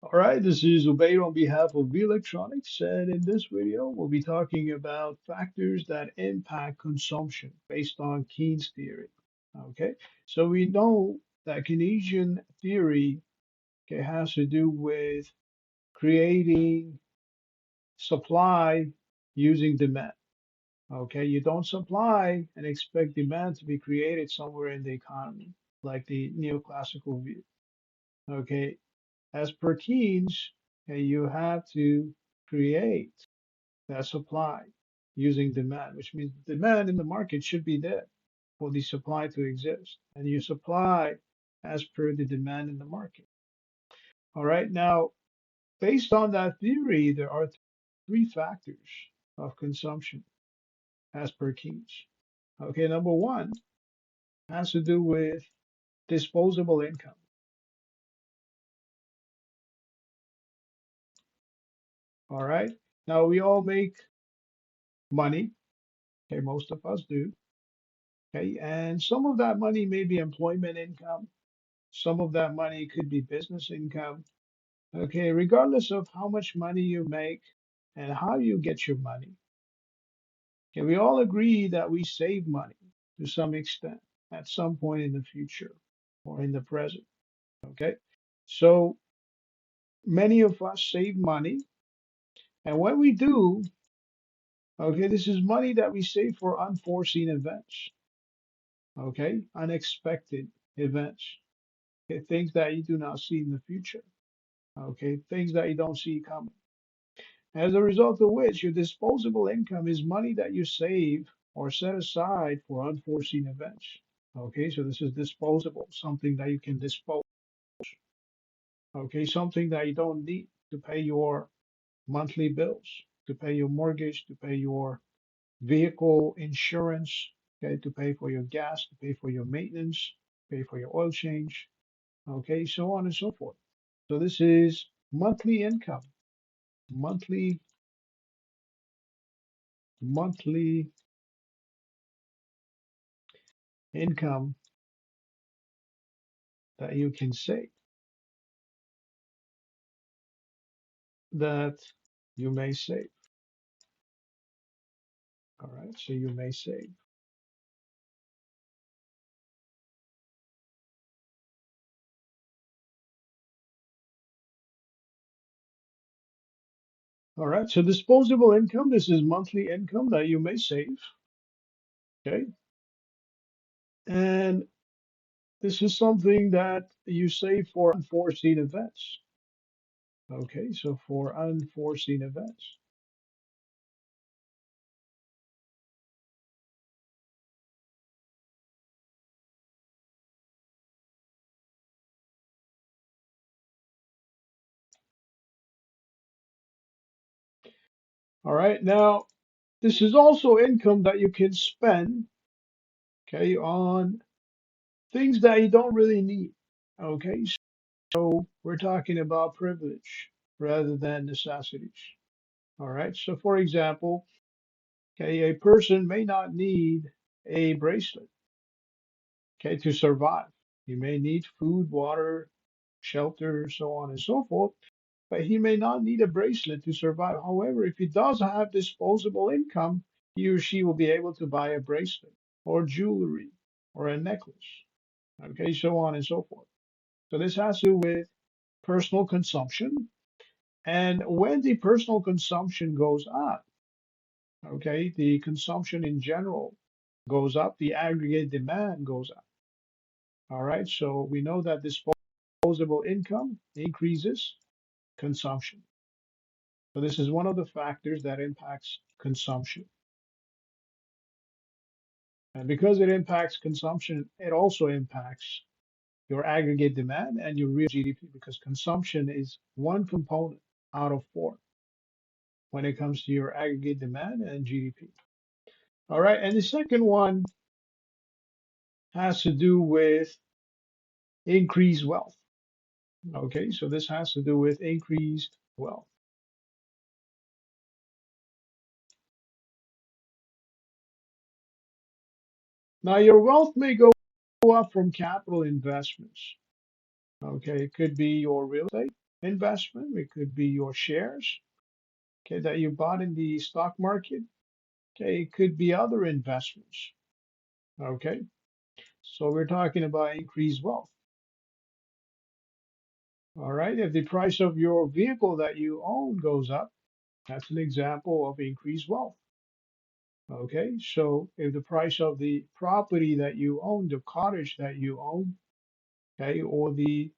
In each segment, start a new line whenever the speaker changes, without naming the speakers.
All right, this is Ubaid on behalf of V Electronics, and in this video, we'll be talking about factors that impact consumption based on Keynes theory. Okay, so we know that Keynesian theory, okay, has to do with creating supply using demand. Okay, you don't supply and expect demand to be created somewhere in the economy, like the neoclassical view. Okay, as per Keynes, you have to create that supply using demand, which means demand in the market should be there for the supply to exist. And you supply as per the demand in the market. All right. Now, based on that theory, there are three factors of consumption as per Keynes. Okay. Number one has to do with disposable income. All right. Now, we all make money. Okay. Most of us do. Okay, and some of that money may be employment income. Some of that money could be business income. Okay, regardless of how much money you make and how you get your money. Okay, we all agree that we save money to some extent at some point in the future or in the present. Okay, so many of us save money, and when we do, okay, this is money that we save for unforeseen events. Okay, unexpected events. Okay, things that you do not see in the future. Okay, things that you don't see coming. As a result of which, your disposable income is money that you save or set aside for unforeseen events. Okay, so this is disposable, something that you can dispose. Okay, something that you don't need to pay your monthly bills, to pay your mortgage, to pay your vehicle insurance, okay, to pay for your gas, to pay for your maintenance, pay for your oil change, okay, so on and so forth. So this is monthly income, monthly monthly income that you can save, that you may save. All right, so you may save. All right, so disposable income, this is monthly income that you may save. Okay, and this is something that you save for unforeseen events. Okay, so for unforeseen events. All right, now this is also income that you can spend, okay, on things that you don't really need. Okay, so we're talking about privilege rather than necessities. All right. So, for example, okay, a person may not need a bracelet, okay, to survive. He may need food, water, shelter, so on and so forth, but he may not need a bracelet to survive. However, if he does have disposable income, he or she will be able to buy a bracelet or jewelry or a necklace, okay, so on and so forth. So this has to do with personal consumption. And when the personal consumption goes up, okay, the consumption in general goes up, the aggregate demand goes up. All right, so we know that disposable income increases consumption. So this is one of the factors that impacts consumption. And because it impacts consumption, it also impacts your aggregate demand and your real GDP because consumption is one component out of four when it comes to your aggregate demand and GDP. All right, and the second one has to do with increased wealth. Okay, so this has to do with increased wealth. Now, your wealth may go up from capital investments. Okay, it could be your real estate. investment. It could be your shares, okay, that you bought in the stock market. Okay, it could be other investments. Okay, so we're talking about increased wealth. All right, if the price of your vehicle that you own goes up, that's an example of increased wealth. Okay, so if the price of the property that you own, the cottage that you own, okay, or the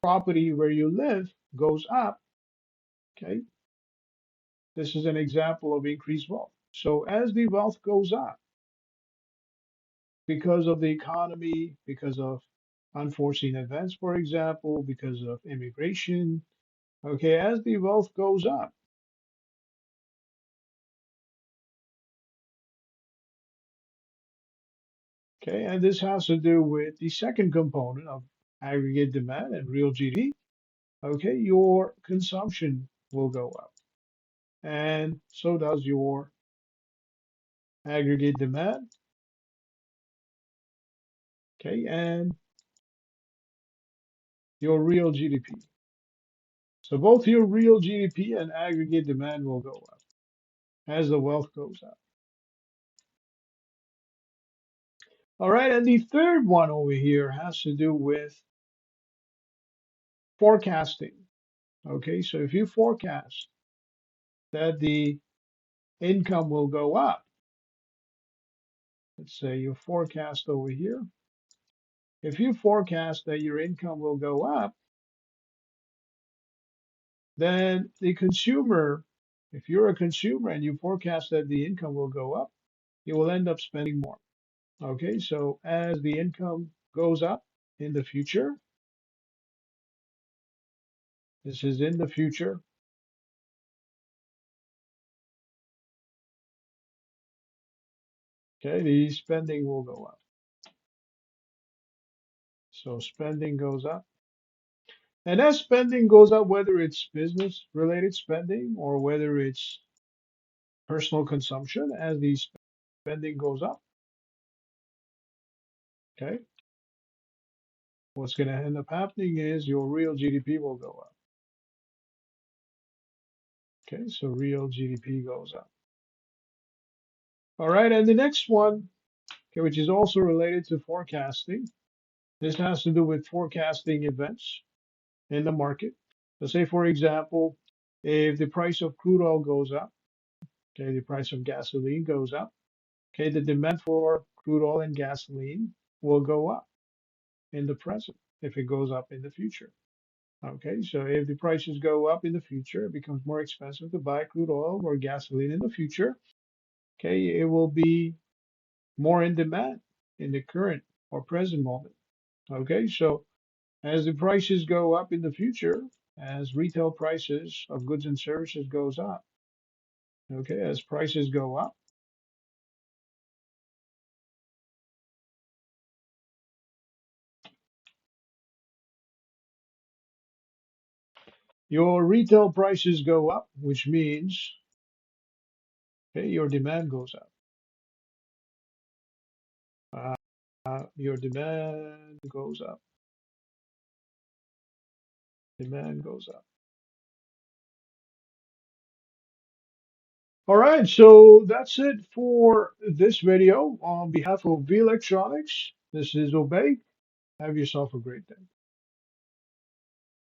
property where you live goes up, okay, this is an example of increased wealth. So as the wealth goes up because of the economy, because of unforeseen events, for example, because of immigration, okay, as the wealth goes up, okay, and this has to do with the second component of aggregate demand and real GDP, okay, your consumption will go up. And so does your aggregate demand, okay, and your real GDP. So both your real GDP and aggregate demand will go up as the wealth goes up. All right, and the third one over here has to do with forecasting. Okay, so if you forecast that the income will go up, let's say you forecast over here, if you forecast that your income will go up, then the consumer, if you're a consumer and you forecast that the income will go up, you will end up spending more. Okay, so as the income goes up in the future, this is in the future, okay, the spending will go up. So spending goes up. And as spending goes up, whether it's business related spending or whether it's personal consumption, as the spending goes up, okay, what's going to end up happening is your real GDP will go up. Okay, so real GDP goes up. All right, and the next one, okay, which is also related to forecasting, this has to do with forecasting events in the market. So, say, for example, if the price of crude oil goes up, okay, the price of gasoline goes up, okay, the demand for crude oil and gasoline will go up in the present if it goes up in the future. Okay, so if the prices go up in the future, it becomes more expensive to buy crude oil or gasoline in the future. Okay, it will be more in demand in the current or present moment. Okay, so as the prices go up in the future, as retail prices of goods and services goes up, okay, as prices go up, your retail prices go up, which means okay, your demand goes up. Your demand goes up. Demand goes up. All right, so that's it for this video. On behalf of V Electronics, this is Obey. Have yourself a great day.